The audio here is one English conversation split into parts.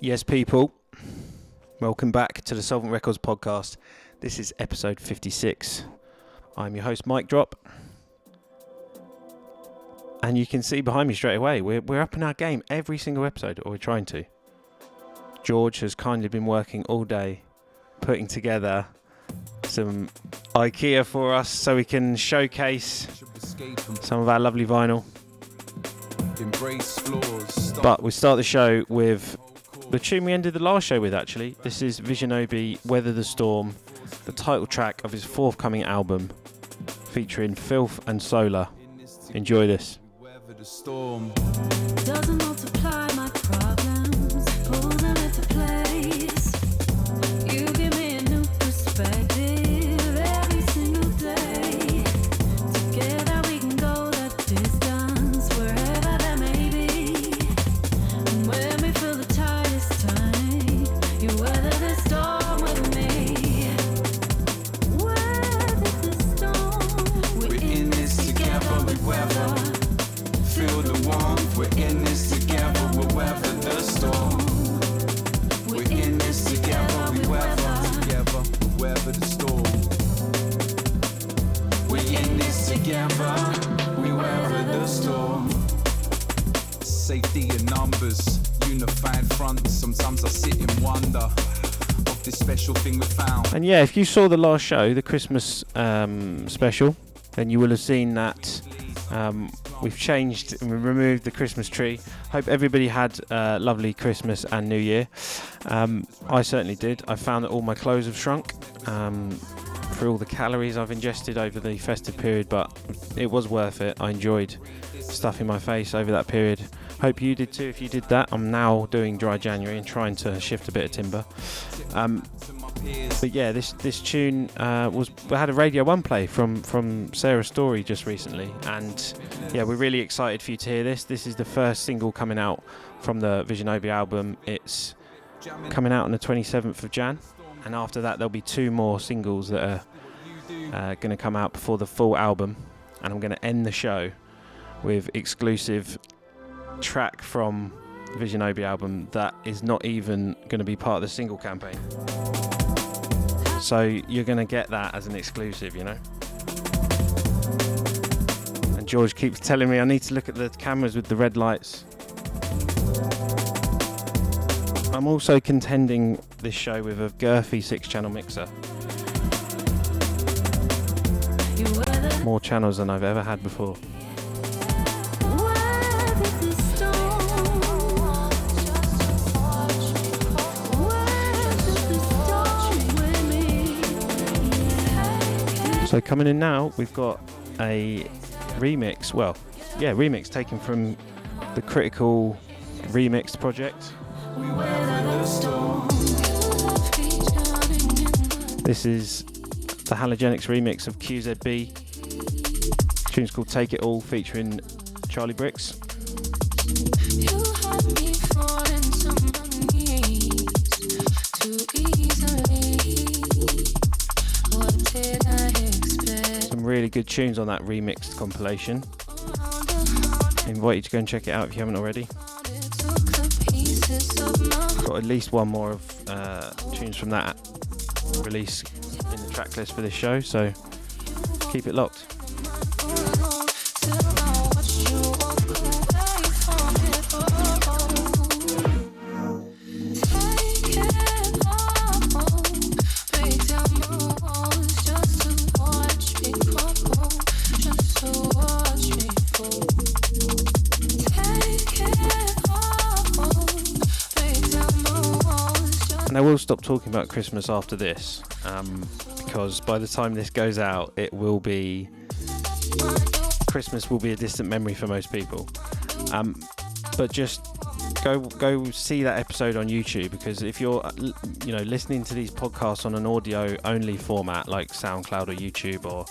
Yes, people, welcome back to the Soulvent Records podcast. This is episode 56. I'm your host, Mike Drop. And you can see behind me straight away, we're up in our game every single episode, or we're trying to. George has kindly been working all day, putting together some IKEA for us so we can showcase some of our lovely vinyl. But we start the show with the tune we ended the last show with, actually. This is Visionobi, Weather the Storm, the title track of his forthcoming album, featuring Philth and SOLAH. Enjoy this. Doesn't multiply my problems, pull them into place. You give me a new perspective every single day. Together we can go the distance, wherever that may be. And when we feel the tide is turning, you weather the storm with me. Weather the storm. We're in this together, we weather. Feel the warmth, we're in this together, we'll weather the storm. We're in this together, we weather the storm. We're in this together, we weather the storm. Safety in numbers, unified front. Sometimes I sit in wonder of this special thing we found. And yeah, if you saw the last show, the Christmas special, then you will have seen that we've changed and removed the Christmas tree. Hope everybody had a lovely Christmas and New Year. I certainly did. I found that all my clothes have shrunk for all the calories I've ingested over the festive period, but it was worth it. I enjoyed stuffing my face over that period. Hope you did too if you did that. I'm now doing dry January and trying to shift a bit of timber. But yeah, this tune we had a Radio 1 play from Sarah's Story just recently, and yeah, we're really excited for you to hear this. This is the first single coming out from the Visionobi album. It's coming out on the 27th of Jan, and after that there'll be two more singles that are going to come out before the full album, and I'm going to end the show with exclusive track from the Visionobi album that is not even going to be part of the single campaign. So you're going to get that as an exclusive, you know. And George keeps telling me I need to look at the cameras with the red lights. I'm also contending this show with a girthy 6-channel mixer. More channels than I've ever had before. So coming in now, we've got a remix, remix taken from the Critical Remix project. This is the Halogenix remix of QZB. The tune's called Take It All, featuring Charli Brix. Really good tunes on that remixed compilation. I invite you to go and check it out if you haven't already. Got at least one more of tunes from that release in the track list for this show, so keep it locked. And I will stop talking about Christmas after this, because by the time this goes out, Christmas will be a distant memory for most people. But just go see that episode on YouTube, because if you're listening to these podcasts on an audio only format like SoundCloud or YouTube or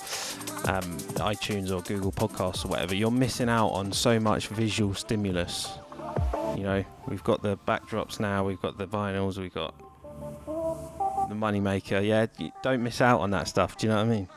iTunes or Google Podcasts or whatever, you're missing out on so much visual stimulus. You know, we've got the backdrops now, we've got the vinyls, we've got the money maker. Yeah, don't miss out on that stuff. Do you know what I mean?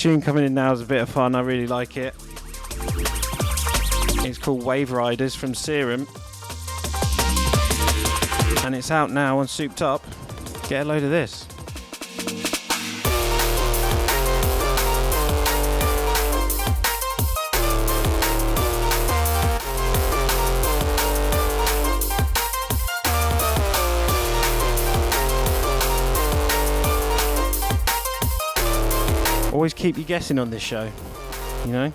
tune coming in now is a bit of fun. I really like it. It's called Wave Riders from Serum. And it's out now on Souped Up. Get a load of this. Always keep you guessing on this show, you know?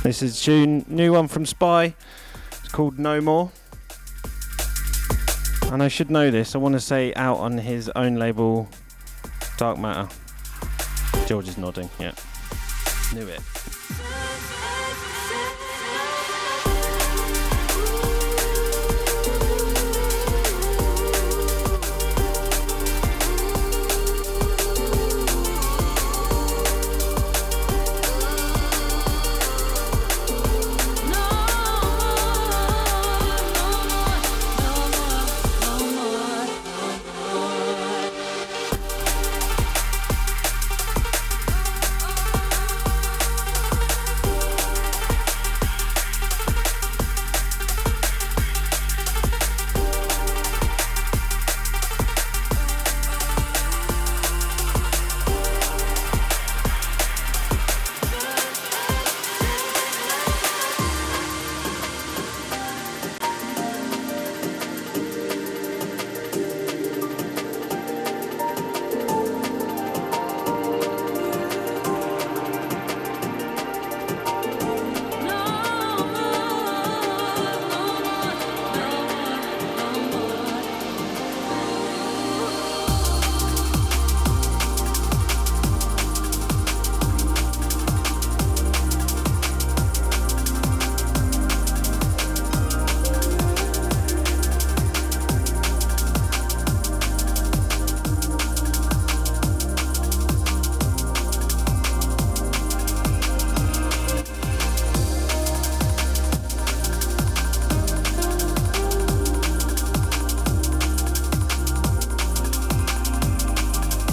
This is a tune, new one from S.P.Y. It's called No More. And I should know this, I want to say out on his own label, Dark Matter. George is nodding, yeah. Knew it.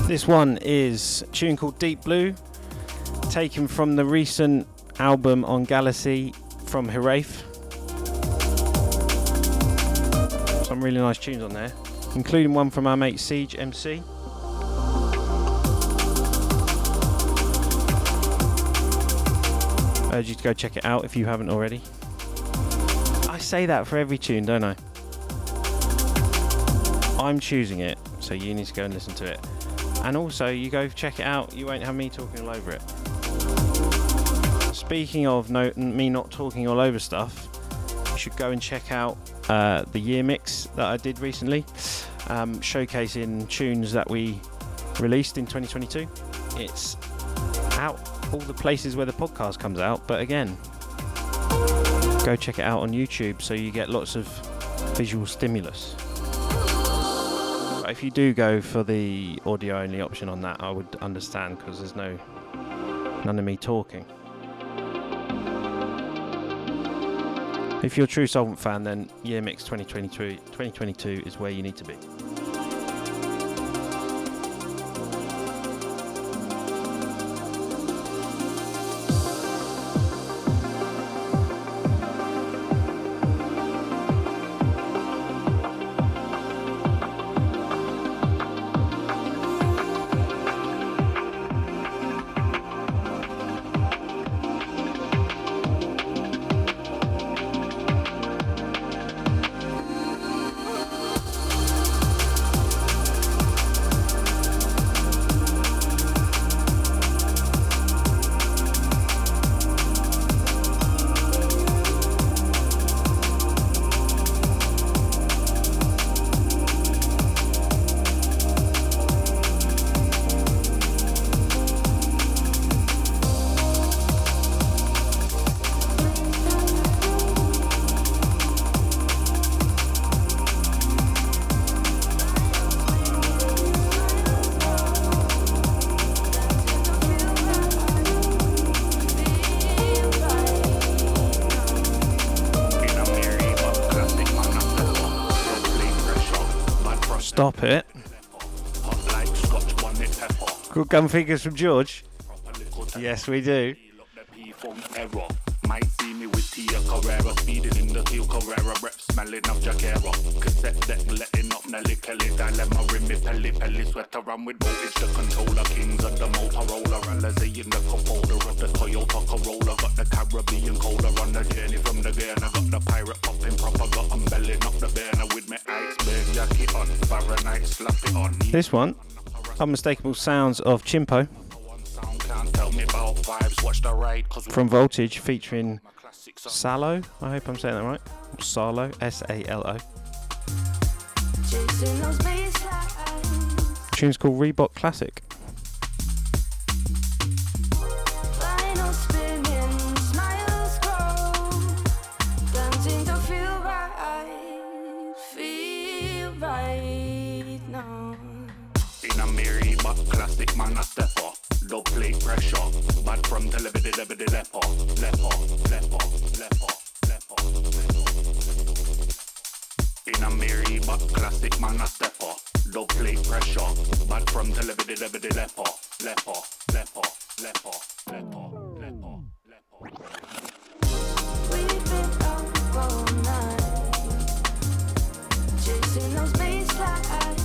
This one is a tune called Deep Blue, taken from the recent album on Galaxy from Hiraeth. Some really nice tunes on there, including one from our mate Siege MC. Urge you to go check it out if you haven't already. I say that for every tune, don't I? I'm choosing it, so you need to go and listen to it. And also, you go check it out, you won't have me talking all over it. Speaking of me not talking all over stuff, you should go and check out the year mix that I did recently, showcasing tunes that we released in 2022. It's out all the places where the podcast comes out, but again, go check it out on YouTube so you get lots of visual stimulus. But if you do go for the audio only option on that, I would understand, because there's none of me talking. If you're a true Soulvent fan, then Year Mix 2022 is where you need to be. Stop it. Good gun figures from George. Yes, we do. Might see me with Tia Carrera, speeding in the heel Carrera, rep smelling of Jaguera. Cassette deck letting up Nelly Kelly, dilemma rim me pelly, sweater run with voltage, the controller, kings of the Motorola, Alizé in the cup holder of the Toyota Corolla, got the Caribbean cola on the journey from the Ghana, got the pirate popping proper, got them belling up the burner with me iceberg jacket on, Fahrenheit slap it on. This one, Unmistakable Sounds of Chimpo. From Voltage, featuring Salo. I hope I'm saying that right. Salo, S-A-L-O. The tune's called Reebok Classic. Classic man, I step off. Low plate pressure. Bad from television, lepo. In a Reebok classic man, I step off. Low plate pressure. Bad from television, lepo. We've been up all night, chasing those baselines.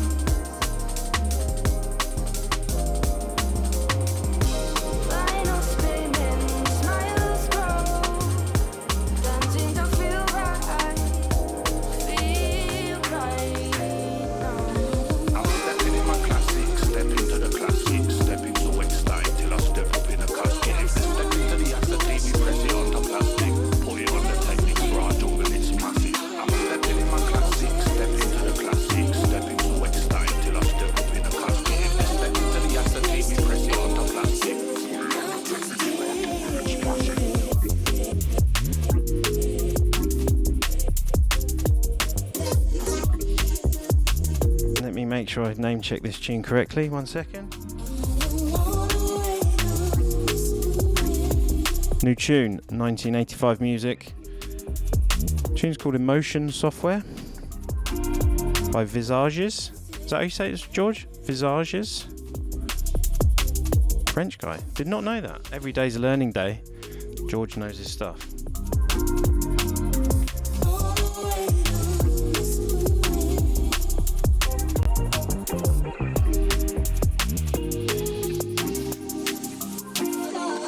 Make sure I name check this tune correctly. 1 second. New tune, 1985 music. Tune's called Emotion Software by Visages. Is that how you say it, George? Visages? French guy. Did not know that. Every day's a learning day. George knows his stuff.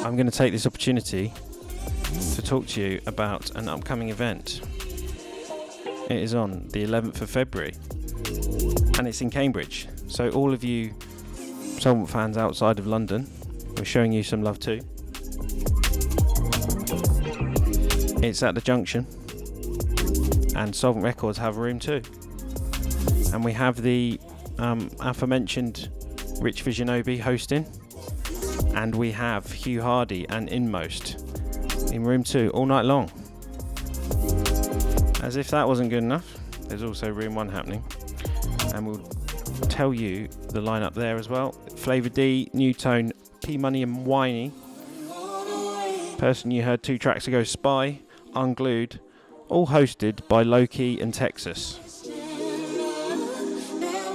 I'm going to take this opportunity to talk to you about an upcoming event. It is on the 11th of February and it's in Cambridge. So all of you Soulvent fans outside of London, we're showing you some love too. It's at the Junction and Soulvent Records have a room too. And we have the aforementioned Rich Visionobi hosting. And we have Hugh Hardy and Inmost in room 2 all night long. As if that wasn't good enough, there's also room 1 happening. And we'll tell you the lineup there as well. Flavor D, New Tone, P Money and Whiny. Person you heard 2 tracks ago, S.P.Y, Unglued, all hosted by Loki and Texas.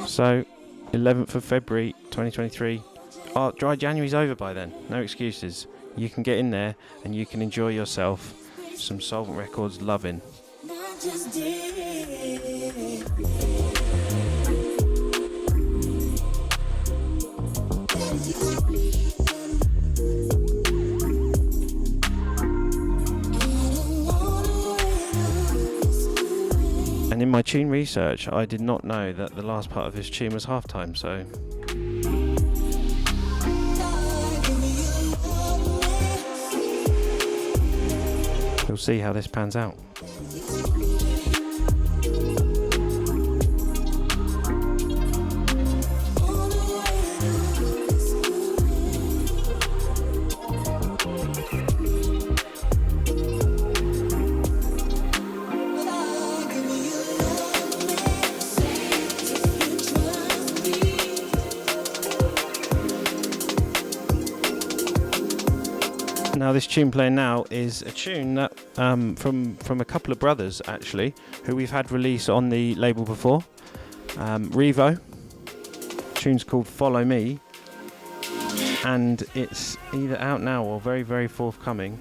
So, 11th of February 2023. Dry January's over by then, no excuses. You can get in there and you can enjoy yourself some Soulvent Records loving. And in my tune research, I did not know that the last part of this tune was halftime, so we'll see how this pans out. Now this tune playing now is a tune that from a couple of brothers actually, who we've had release on the label before. Revaux, tune's called Follow Me, and it's either out now or very, very forthcoming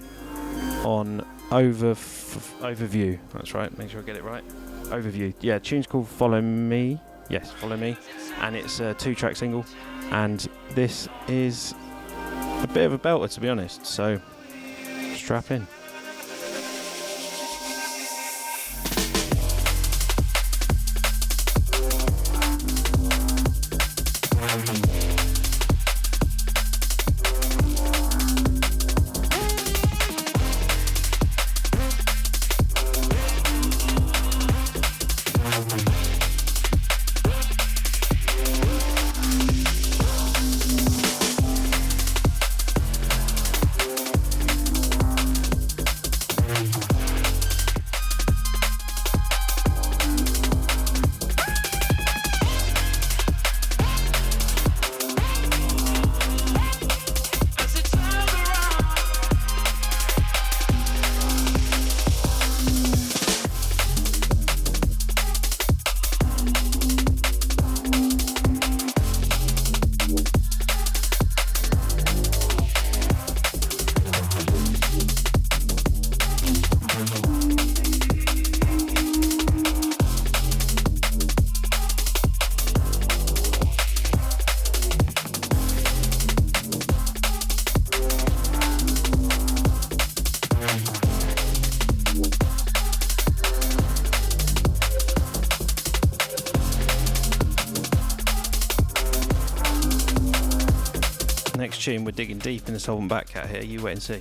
on Overview. That's right, make sure I get it right. Overview. Yeah, tune's called Follow Me. Yes, Follow Me, and it's a 2-track single, and this is a bit of a belter, to be honest, so strap in. Next tune, we're digging deep in the Soulvent back cat here, you wait and see.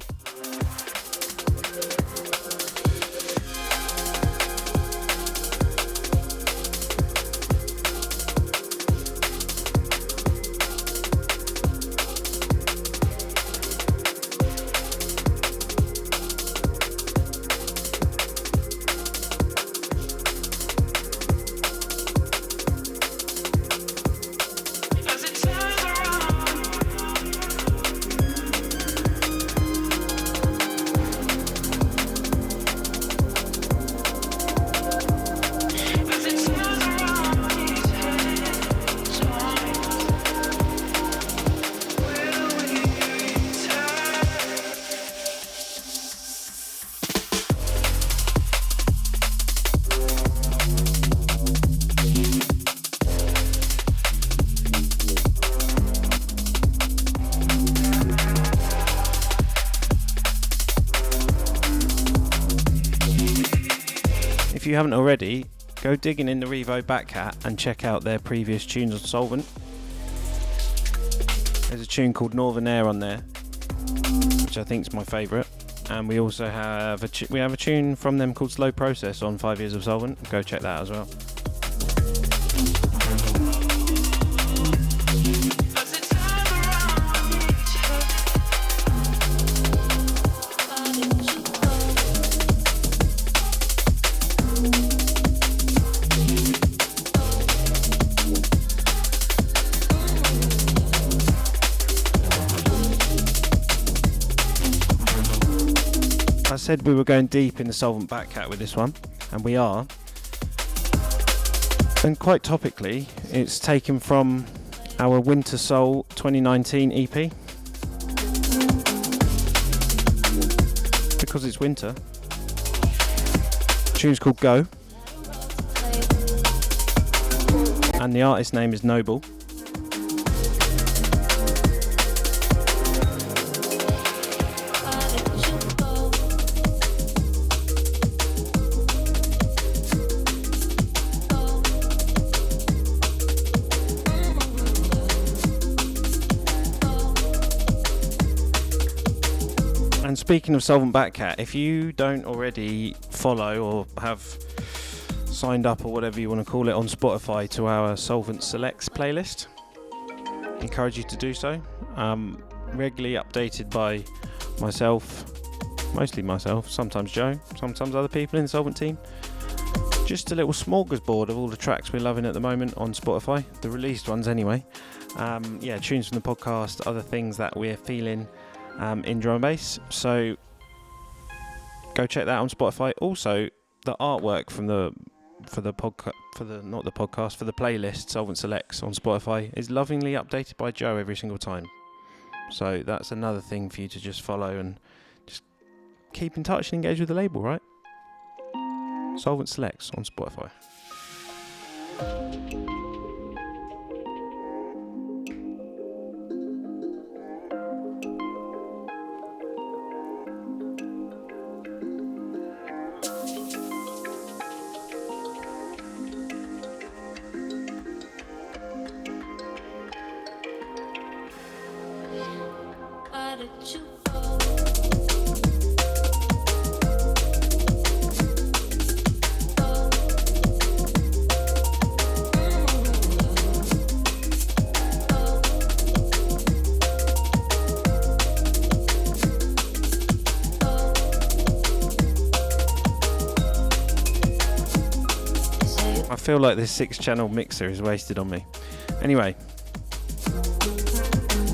If you haven't already, go digging in the Revaux Backcat and check out their previous tunes on Soulvent. There's a tune called Northern Air on there, which I think is my favourite, and we also have a tune from them called Slow Process on 5 Years of Soulvent. Go check that out as well. said we were going deep in the Soulvent Backcat with this one, and we are. And quite topically, it's taken from our Winter Soul 2019 EP. Because it's winter. The tune's called Go. And the artist's name is Noble. And speaking of Soulvent Backcat, if you don't already follow or have signed up or whatever you want to call it on Spotify to our Soulvent Selects playlist, encourage you to do so. Regularly updated by myself, mostly myself, sometimes Joe, sometimes other people in the Soulvent team. Just a little smorgasbord of all the tracks we're loving at the moment on Spotify, the released ones anyway. Tunes from the podcast, other things that we're feeling in drum and bass. So go check that on Spotify. Also, the artwork for the playlist Soulvent Selects on Spotify is lovingly updated by Joe every single time. So that's another thing for you to just follow and just keep in touch and engage with the label, right? Soulvent Selects on Spotify. I feel like this 6-channel mixer is wasted on me. Anyway,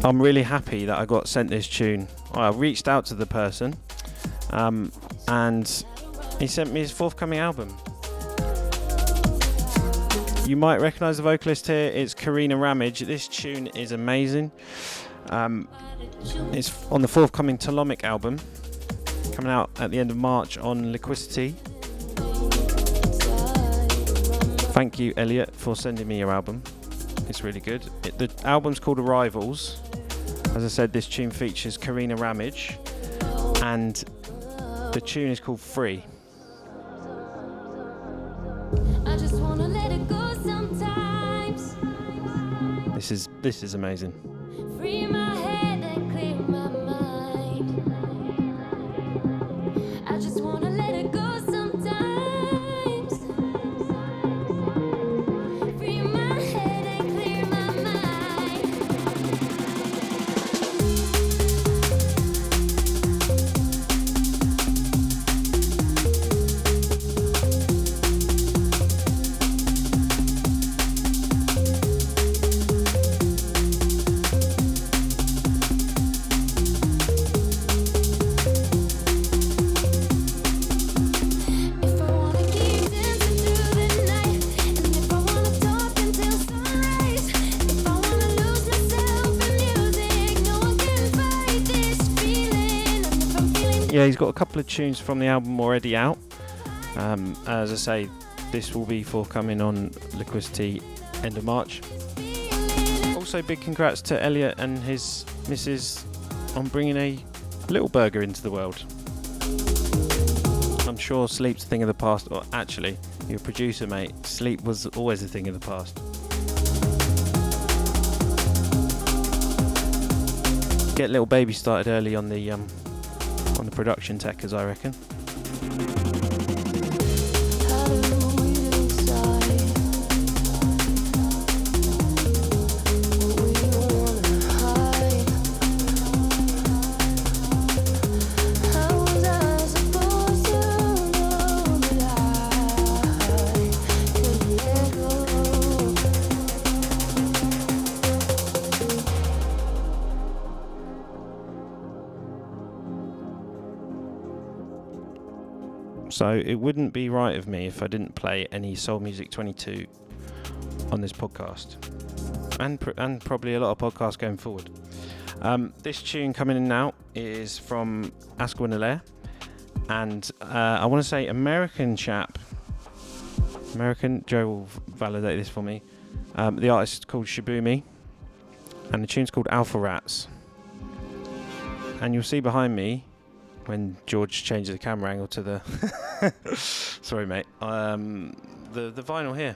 I'm really happy that I got sent this tune. I reached out to the person and he sent me his forthcoming album. You might recognise the vocalist here, it's Karina Ramage. This tune is amazing. It's on the forthcoming Telomic album, coming out at the end of March on Liquidity. Thank you, Elliot, for sending me your album. It's really good. The album's called Arrivals. As I said, this tune features Karina Ramage, and the tune is called Free. I just wanna let it go sometimes. This is amazing. Free my head and clear my mind. I just wanna let it go sometimes. Free my head and clear my mind. If I wanna keep dancing through the night, and if I wanna talk until sunrise, if I wanna lose myself in music, no one can fight this feeling. And if I'm feeling Yeah, he's got a couple of tunes from the album already out. As I say, this will be forthcoming on Liquidity end of March. Also, big congrats to Elliot and his missus on bringing a little burger into the world. I'm sure sleep's a thing of the past. Or actually, your producer, mate, sleep was always a thing of the past. Get little baby started early on the production tech, as I reckon. how do we decide what we wanna hide? How was I supposed to know that I could let go? So it wouldn't be right of me if I didn't play any Soul Music 22 on this podcast, and probably a lot of podcasts going forward. This tune coming in now is from Askel and Elere, and I want to say American, Joe will validate this for me. The artist is called Shibumi, and the tune's called Alpheratz. And you'll see behind me, when George changes the camera angle to the sorry mate, the vinyl here.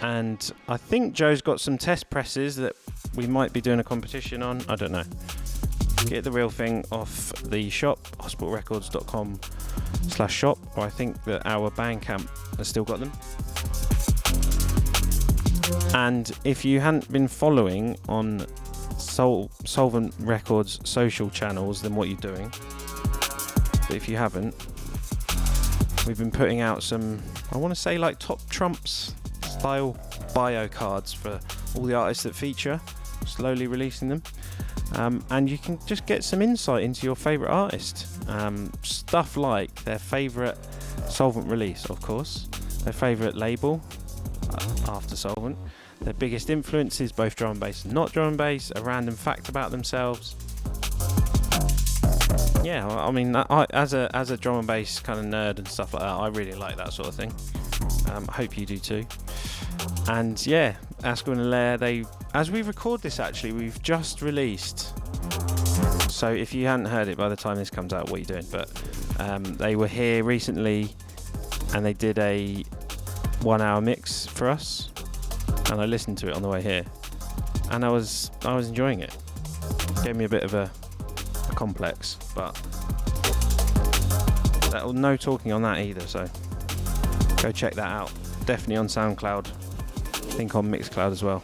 And I think Joe's got some test presses that we might be doing a competition on. I don't know. Get the real thing off the shop, hospitalrecords.com/shop, or I think that our Bandcamp has still got them. And if you hadn't been following on Soulvent Records social channels, then what are you doing? But if you haven't, we've been putting out some, I want to say like top trumps style bio cards for all the artists that feature, slowly releasing them. And you can just get some insight into your favourite artist. Stuff like their favourite Soulvent release, of course, their favourite label after Soulvent, their biggest influences, both drum and bass and not drum and bass, a random fact about themselves. Yeah, I mean, as a drum and bass kind of nerd and stuff like that, I really like that sort of thing. I hope you do too. And yeah, Askel and Elere, as we record this actually, we've just released. So if you hadn't heard it by the time this comes out, what are you doing? But they were here recently and they did a 1 hour mix for us. And I listened to it on the way here. And I was enjoying it. Gave me a bit of a complex, but no talking on that either, so go check that out. Definitely on SoundCloud, I think on Mixcloud as well.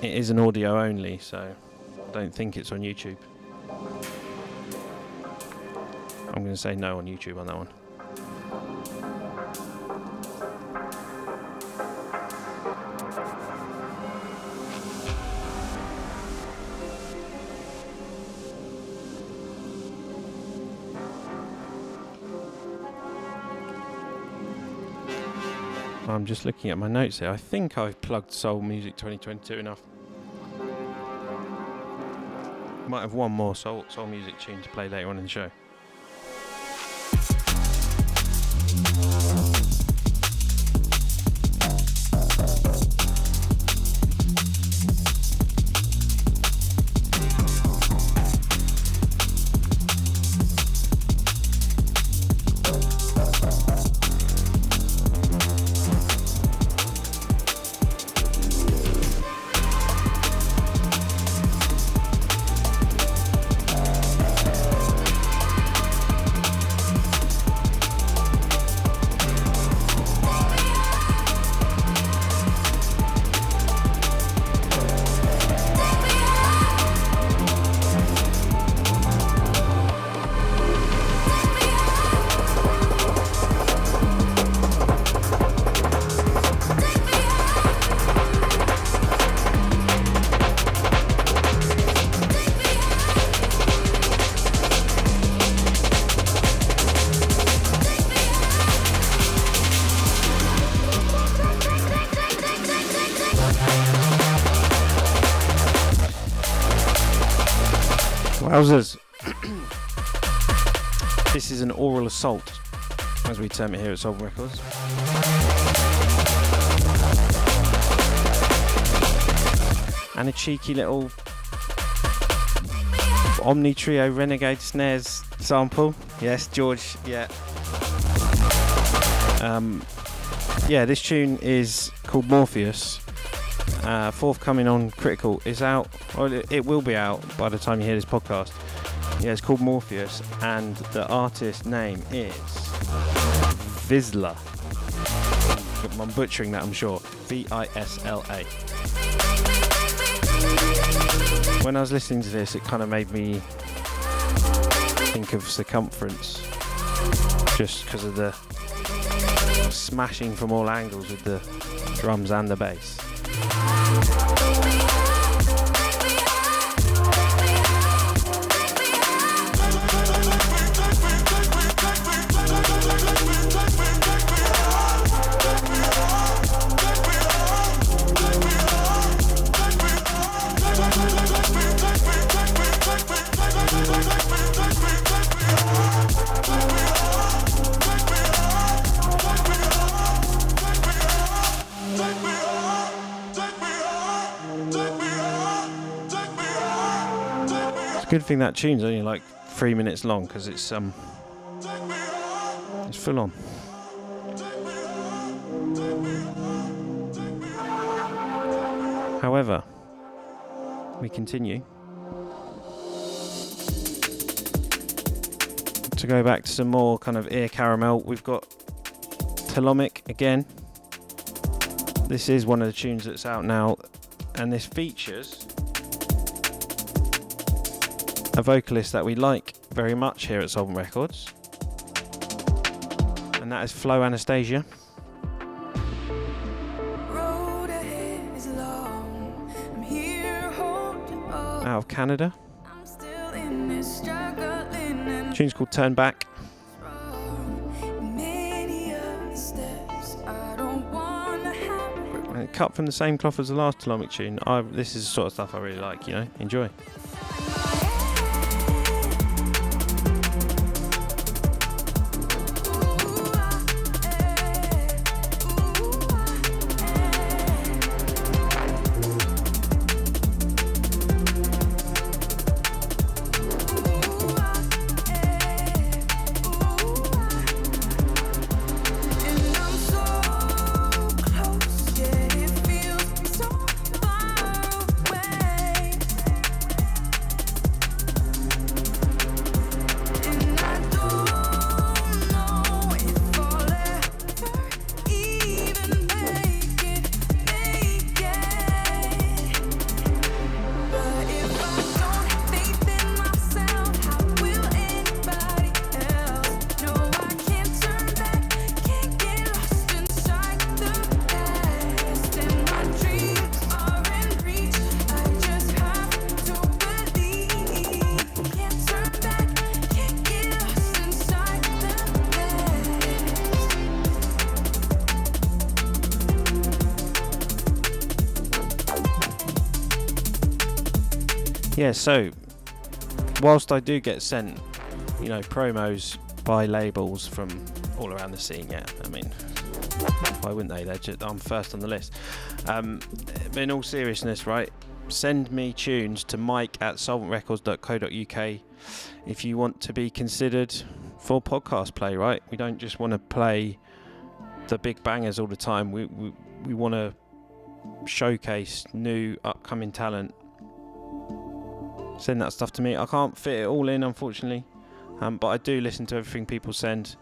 It is an audio only, so I don't think it's on YouTube. I'm going to say no on YouTube on that one. I'm just looking at my notes here. I think I've plugged Soul Music 2022 enough. Might have one more Soul Music tune to play later on in the show. Wowzers. This is an oral assault, as we term it here at Soulvent Records. And a cheeky little Omni Trio Renegade Snares sample. Yes, George, yeah. Yeah, this tune is called Morpheus. Forthcoming on Critical is out, or it will be out by the time you hear this podcast. Yeah, it's called Morpheus, and the artist name is VISLA. I'm butchering that, I'm sure. VISLA. When I was listening to this, it kind of made me think of Circumference, just because of the smashing from all angles with the drums and the bass. Good thing that tune's only like 3 minutes long, because it's full on. However, we continue to go back to some more kind of ear caramel. We've got Telomic again. This is one of the tunes that's out now, and this features a vocalist that we like very much here at Soulvent Records, and that is flowanastasia. Out of Canada. The tune's called Turn Back. And it cut from the same cloth as the last Telomic tune. This is the sort of stuff I really like, you know. Enjoy. Yeah, so whilst I do get sent, you know, promos by labels from all around the scene, yeah, I mean, why wouldn't they? I'm first on the list. But in all seriousness, right, send me tunes to mike@soulventrecords.co.uk if you want to be considered for podcast play, right? We don't just want to play the big bangers all the time. We want to showcase new upcoming talent. Send that stuff to me. I can't fit it all in, unfortunately, but I do listen to everything people send,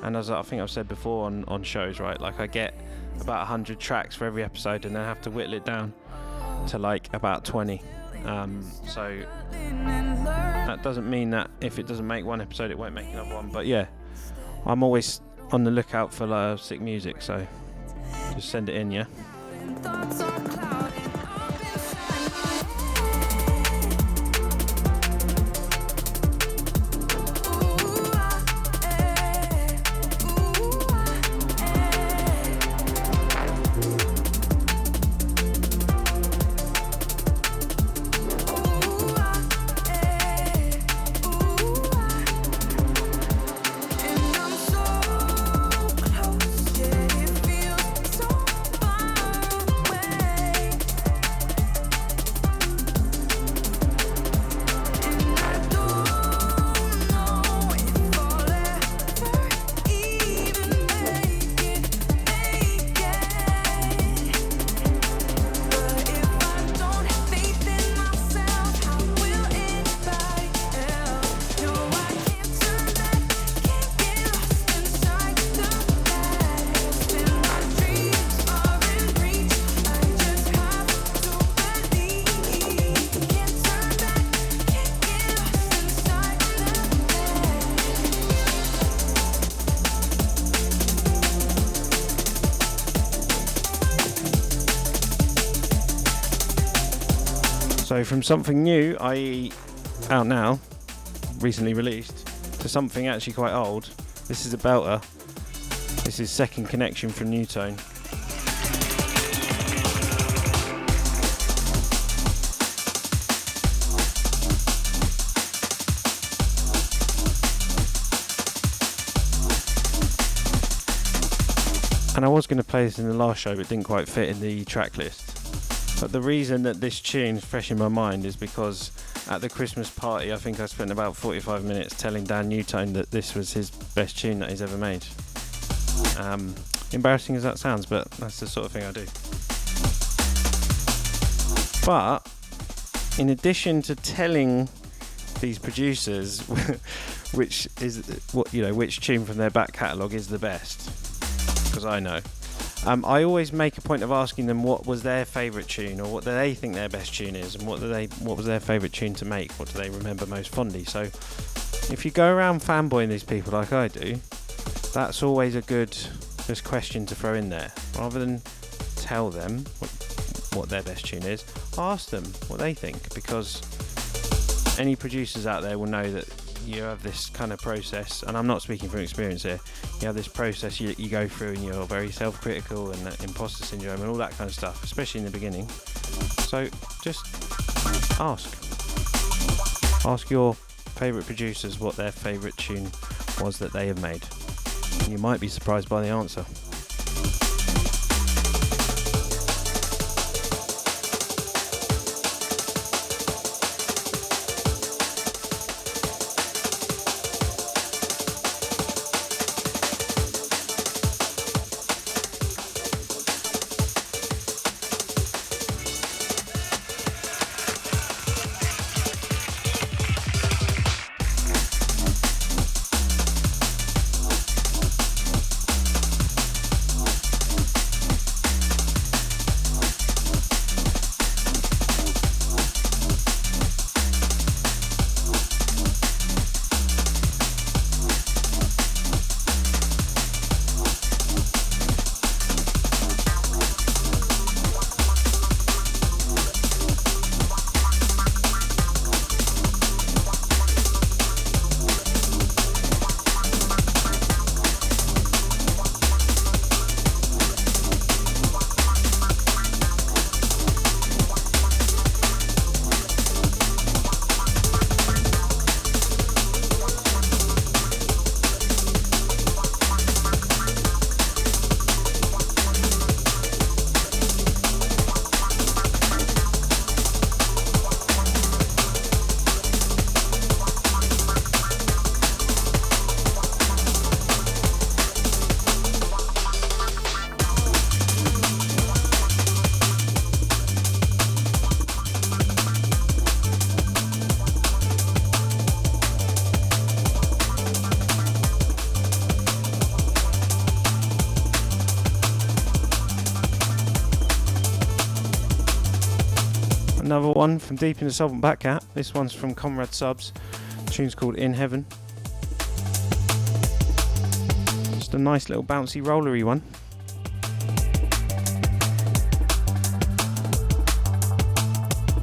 and as I think I've said before on shows, right, like I get about 100 tracks for every episode, and then I have to whittle it down to like about 20. So that doesn't mean that if it doesn't make one episode, it won't make another one. But yeah, I'm always on the lookout for sick music, so just send it in, yeah. So from something new, i.e. out now, recently released, to something actually quite old, this is a belter. This is Second Connection from Newtone. And I was going to play this in the last show, but it didn't quite fit in the track list. But the reason that this tune is fresh in my mind is because at the Christmas party, I think I spent about 45 minutes telling Dan Newtone that this was his best tune that he's ever made. Embarrassing as that sounds, but that's the sort of thing I do. But in addition to telling these producers which tune from their back catalogue is the best, because I know, I always make a point of asking them what was their favourite tune, or what do they think their best tune is, and what was their favourite tune to make, what do they remember most fondly. So if you go around fanboying these people like I do, that's always a good just question to throw in there. Rather than tell them what their best tune is, ask them what they think, because any producers out there will know that you have this kind of process, and I'm not speaking from experience here. You have this process you go through, and you're very self-critical, and imposter syndrome and all that kind of stuff, especially in the beginning. So just ask your favourite producers what their favourite tune was that they have made. You might be surprised by the answer. Another one from deep in the Soulvent back cat. This one's from Conrad Subs. The tune's called In Heaven. Just a nice little bouncy rollery one.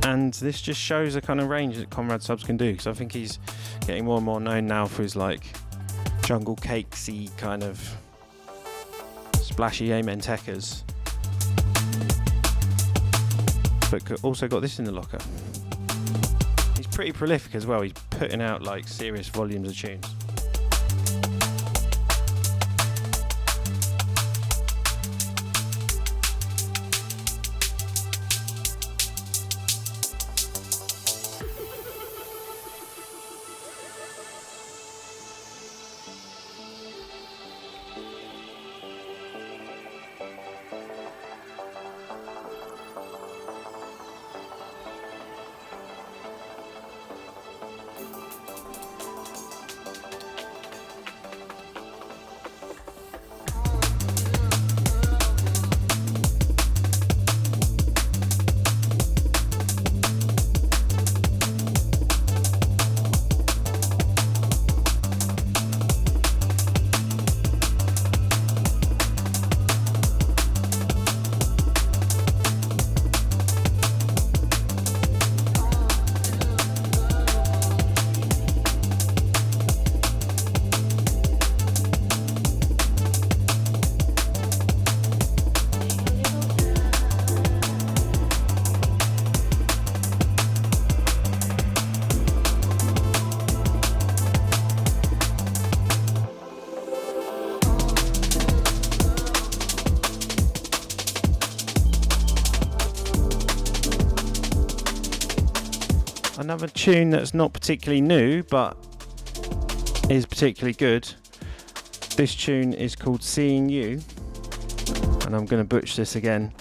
And this just shows the kind of range that Conrad Subs can do, because I think he's getting more and more known now for his like jungle cakesy kind of splashy amen techers. But also got this in the locker. He's pretty prolific as well. He's putting out like serious volumes of tunes. Another tune that's not particularly new, but is particularly good. This tune is called Seeing You, and I'm going to butcher this again.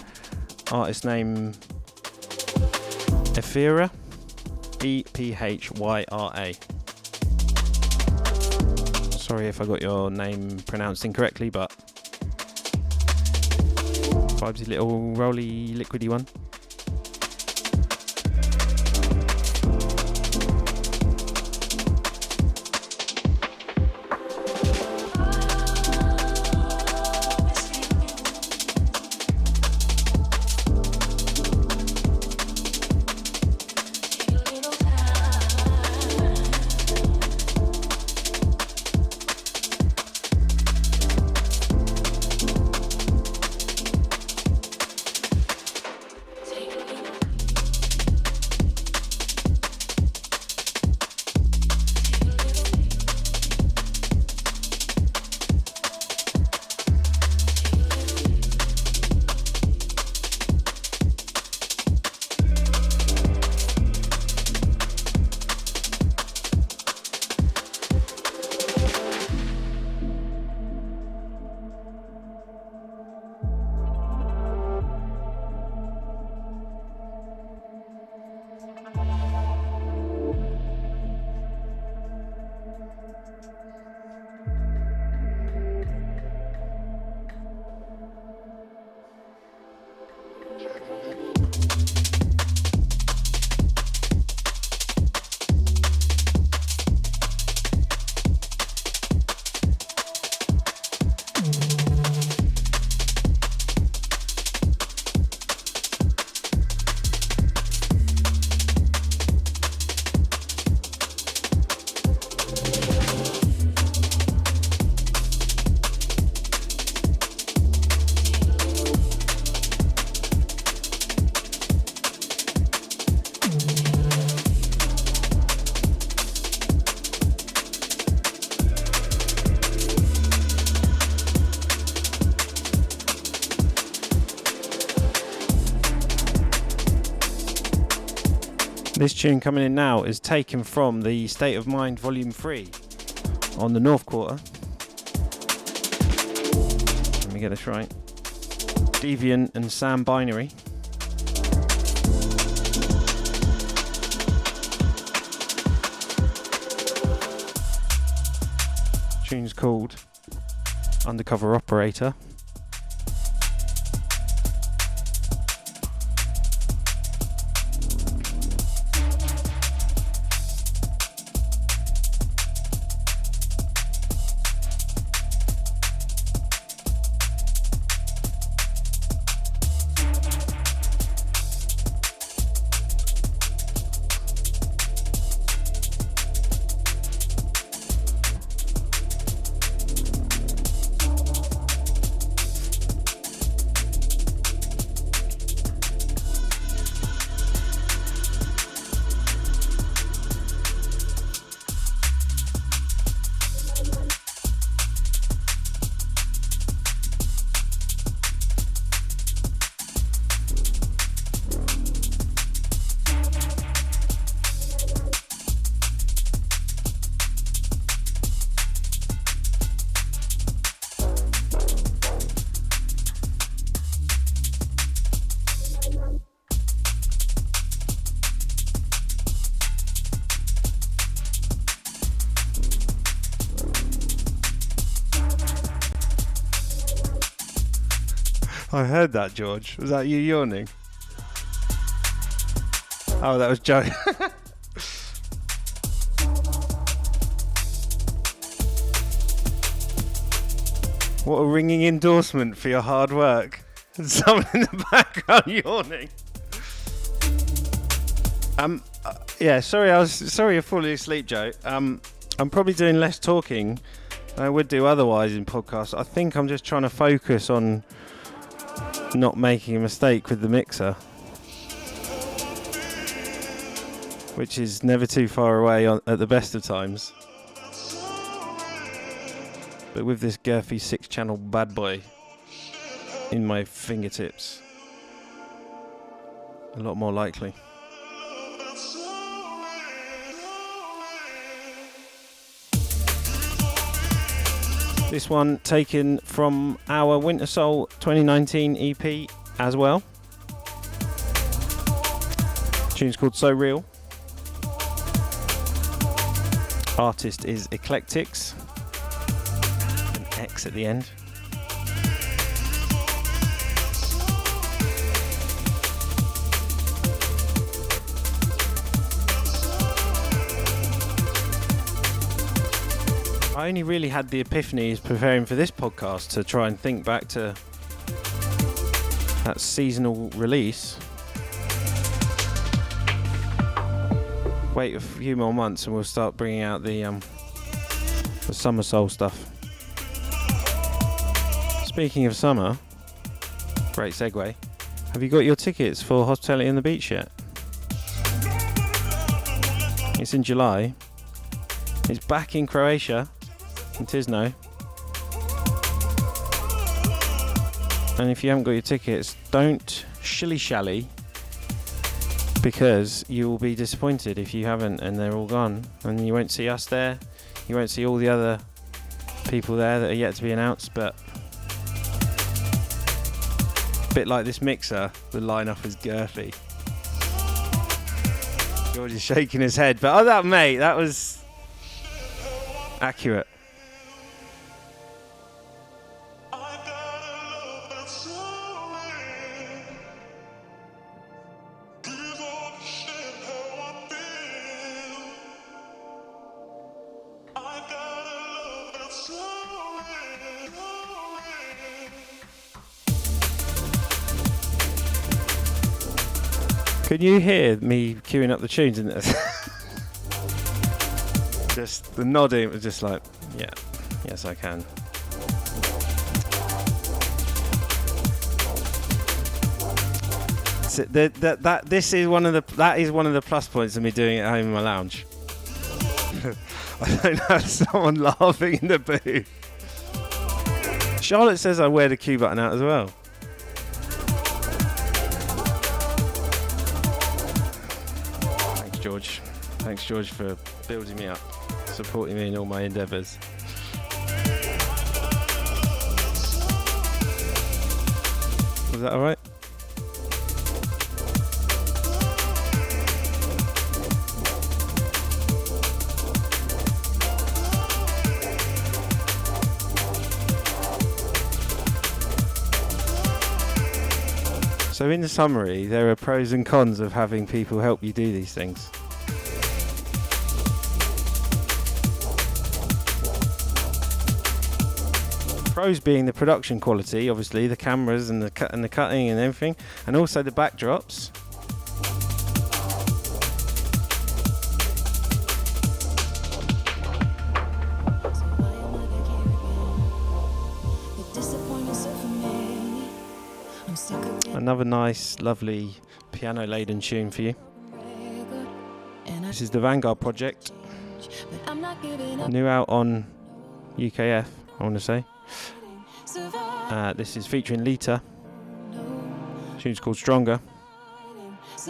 Artist name Ephyra, Ephyra. Sorry if I got your name pronounced incorrectly, but vibesy little rolly liquidy one. This tune coming in now is taken from the State of Mind Volume 3 on the North Quarter. Let me get this right. Deviant and Sam Binary. Tune's called Undercover Operator. I heard that, George. Was that you yawning? Oh, that was Joe. What a ringing endorsement for your hard work. And someone in the background yawning. Yeah, sorry you're falling asleep, Joe. I'm probably doing less talking than I would do otherwise in podcasts. I think I'm just trying to focus on not making a mistake with the mixer, which is never too far away at the best of times. But with this girthy 6-channel bad boy in my fingertips, a lot more likely. This one taken from our Winter Soul 2019 EP as well. Tune's called So Real. Artist is Eclectics. An X at the end. I only really had the epiphany preparing for this podcast to try and think back to that seasonal release. Wait a few more months and we'll start bringing out the Summer Soul stuff. Speaking of summer, great segue. Have you got your tickets for Hospitality on the Beach yet? It's in July. It's back in Croatia, in Tisno. And if you haven't got your tickets, don't shilly-shally, because you will be disappointed if you haven't and they're all gone. And you won't see us there. You won't see all the other people there that are yet to be announced, but a bit like this mixer, the lineup is girthy. George is shaking his head, but oh, that mate, that was accurate. Can you hear me queuing up the tunes in this? Just the nodding was just like, yeah, yes I can. So that is one of the plus points of me doing it at home in my lounge. I don't have someone laughing in the booth. Charlotte says I wear the Q button out as well. Thanks, George, for building me up, supporting me in all my endeavours. Was that alright? So in the summary, there are pros and cons of having people help you do these things. Pros being the production quality, obviously, the cameras and the cutting and everything, and also the backdrops. Another nice, lovely piano-laden tune for you. This is the Vanguard project. New out on UKF, I want to say. This is featuring L.I.T.A. Tune's called Stronger. It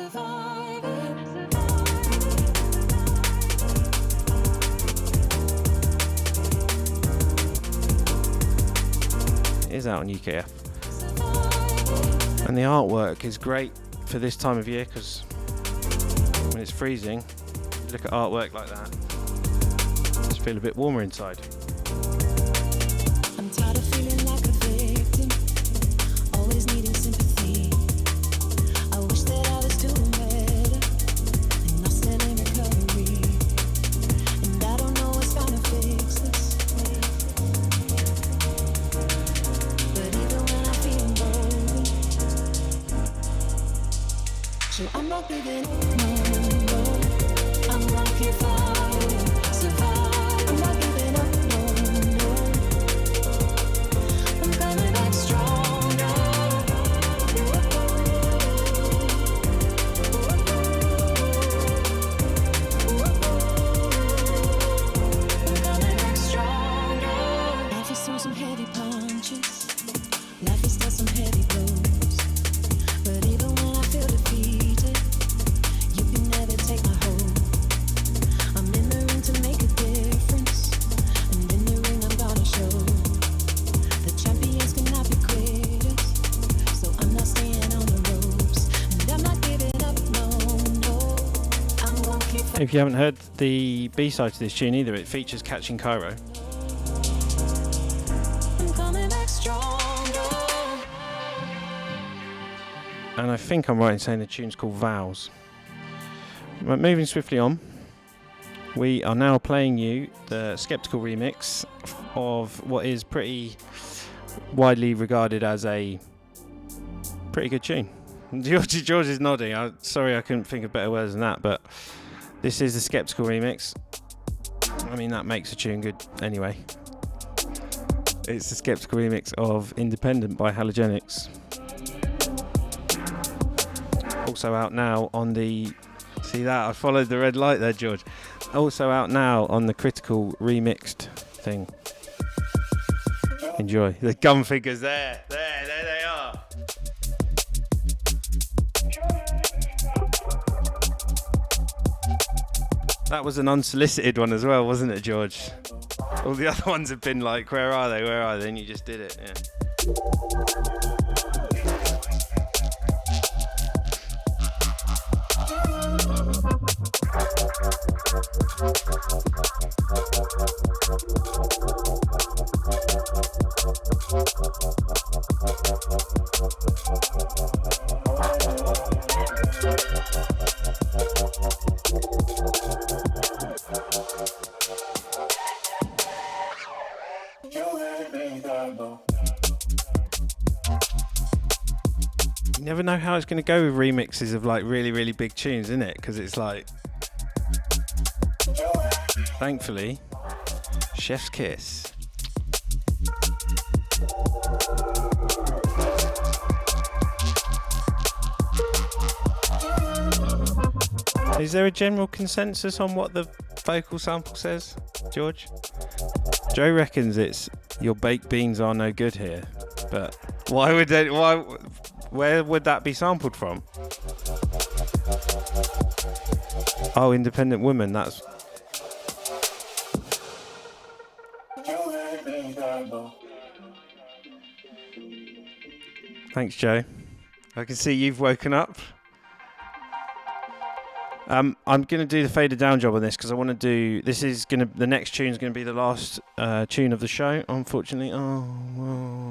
is out on UKF. And the artwork is great for this time of year, because when it's freezing, you look at artwork like that, you just feel a bit warmer inside. I'm tired of feeling like a victim, always needing sympathy. I wish that I was doing better, and I'm still in recovery, and I don't know what's gonna fix this. But even when I'm feeling broken, so I'm not giving up, no. I'm gonna keep fighting, survive. I'm not giving up, no. I'm coming back stronger. I'm coming back stronger. Life is thrown some heavy punches. Life is dealt some heavy blows. But even when I feel defeated, you can never take my hold. If you haven't heard the B-side to this tune either, it features Catching Cairo. And I think I'm right in saying the tune's called Vows. Right, moving swiftly on, we are now playing you the Skeptical remix of what is pretty widely regarded as a pretty good tune. George is nodding. Sorry I couldn't think of better words than that, but this is the Skeptical remix. I mean, that makes a tune good anyway. It's the Skeptical remix of Independent by Halogenix. Also out now on the... See that? I followed the red light there, George. Also out now on the Critical remixed thing. Enjoy. The gun figures there. There they are. That was an unsolicited one as well, wasn't it, George? All the other ones have been like, where are they? Where are they? And you just did it, yeah. You never know how it's going to go with remixes of like really, really big tunes, isn't it? Because it's like, thankfully, Chef's Kiss. Is there a general consensus on what the vocal sample says, George? Joe reckons it's your baked beans are no good here, but why would they? Where would that be sampled from? Oh, Independent Woman. That's. Thanks, Joe. I can see you've woken up. I'm going to do the faded down job on this because I want to do... The next tune is going to be the last tune of the show, unfortunately. Oh,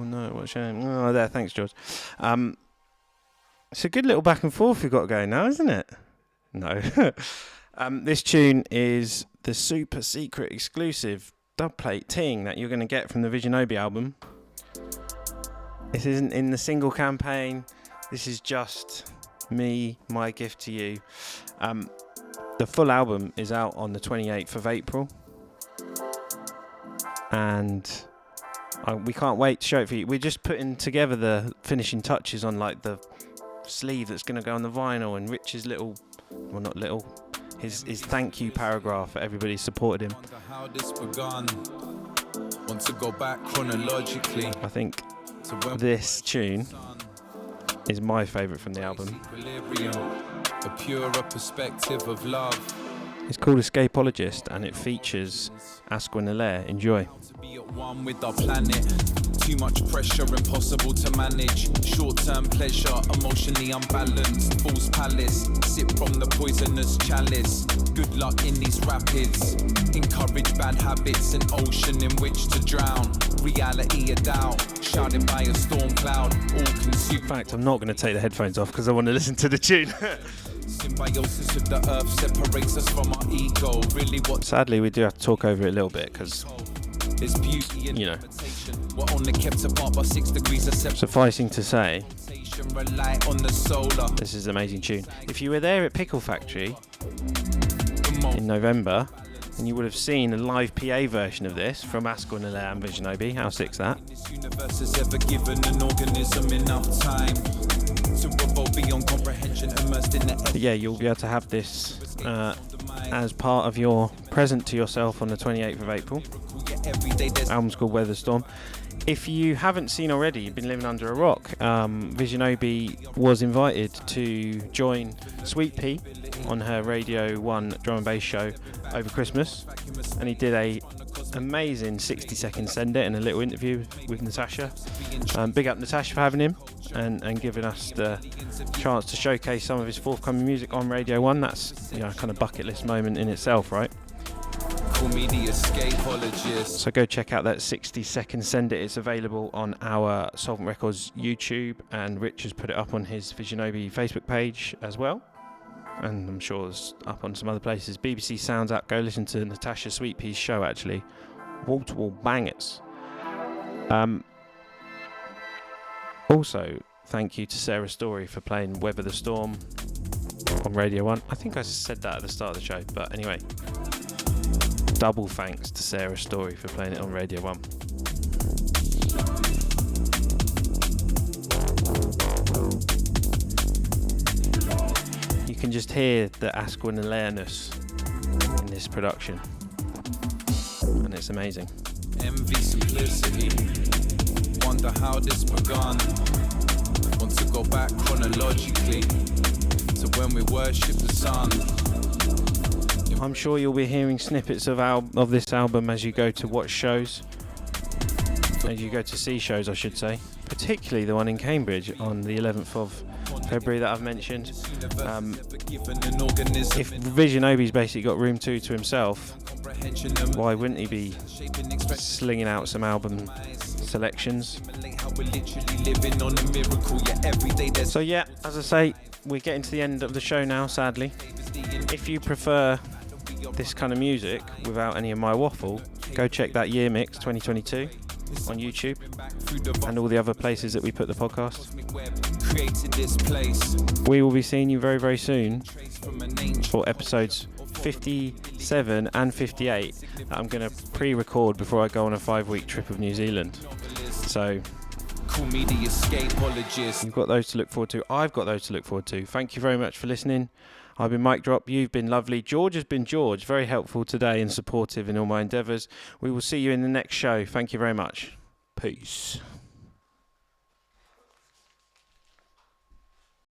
no, what a shame. Oh, there, thanks, George. It's a good little back and forth we've got going now, isn't it? No. This tune is the super secret exclusive dubplate ting that you're going to get from the Visionobi album. This isn't in the single campaign. This is just me, my gift to you. The full album is out on the 28th of April. And we can't wait to show it for you. We're just putting together the finishing touches on like the sleeve that's going to go on the vinyl, and Rich's little, well, not little, his thank you paragraph for everybody who supported him. How this begun. Want to go back chronologically. I think this tune is my favourite from the album. A purer perspective of love. It's called Escape-ologist and it features Askel and Elere. Enjoy. To be at one with our planet. Too much pressure, impossible to manage. Short-term pleasure, emotionally unbalanced. Fool's palace, sip from the poisonous chalice. Good luck in these rapids. Encourage bad habits, an ocean in which to drown. Reality a doubt, shrouded by a storm cloud. All consumed. In fact, I'm not going to take the headphones off because I want to listen to the tune. Symbiosis of the earth separates us from our ego. Really, what? Sadly, we do have to talk over it a little bit because, There's beauty in you know, we're only kept apart by 6 degrees of separation. sufficing to say, Rely on the solar. this is an amazing tune. If you were there at Pickle Factory in November, and you would have seen a live PA version of this from Askel and Elere and Visionobi. How sick's that? This universe has ever given an organism enough time to evolve beyond comprehension, immersed in the But yeah, you'll be able to have this as part of your present to yourself on the 28th of April. Album's called Weatherstorm. If you haven't seen already, you've been living under a rock. Visionobi was invited to join Sweet Pea on her Radio 1 drum and bass show over Christmas, and he did a amazing 60-second send it and a little interview with Natasha. Big up Natasha for having him and giving us the chance to showcase some of his forthcoming music on Radio 1. That's, you know, kind of bucket list moment in itself, right? Call me the Escape-ologist. So go check out that 60-second send it. It's available on our Soulvent Records YouTube, and Rich has put it up on his Visionobi Facebook page as well. And I'm sure it's up on some other places. BBC Sounds app. Go listen to Natasha Sweetpea's show, actually. Wall-to-wall bangers. Also, thank you to Sarah Story for playing Weather the Storm on Radio 1. I think I said that at the start of the show, but anyway. Double thanks to Sarah Story for playing it on Radio 1. You can just hear the Askel and Elere-ness in this production, and it's amazing. Envy, simplicity. Wonder how this begun. Want to go back chronologically to when we worship the sun. I'm sure you'll be hearing snippets of this album as you go to watch shows, as you go to see shows, I should say, particularly the one in Cambridge on the 11th of February that I've mentioned. If Visionobi's basically got room 2 to himself, why wouldn't he be slinging out some album selections? So yeah, as I say, we're getting to the end of the show now, sadly. If you prefer this kind of music without any of my waffle, go check that Year Mix 2022 on YouTube and all the other places that we put the podcast. We will be seeing you very, very soon for episodes 57 and 58 that I'm going to pre-record before I go on a 5-week trip of New Zealand. So you've got those to look forward to. I've got those to look forward to. Thank you very much for listening. I've been Mike Drop. You've been lovely. George has been George. Very helpful today and supportive in all my endeavours. We will see you in the next show. Thank you very much. Peace.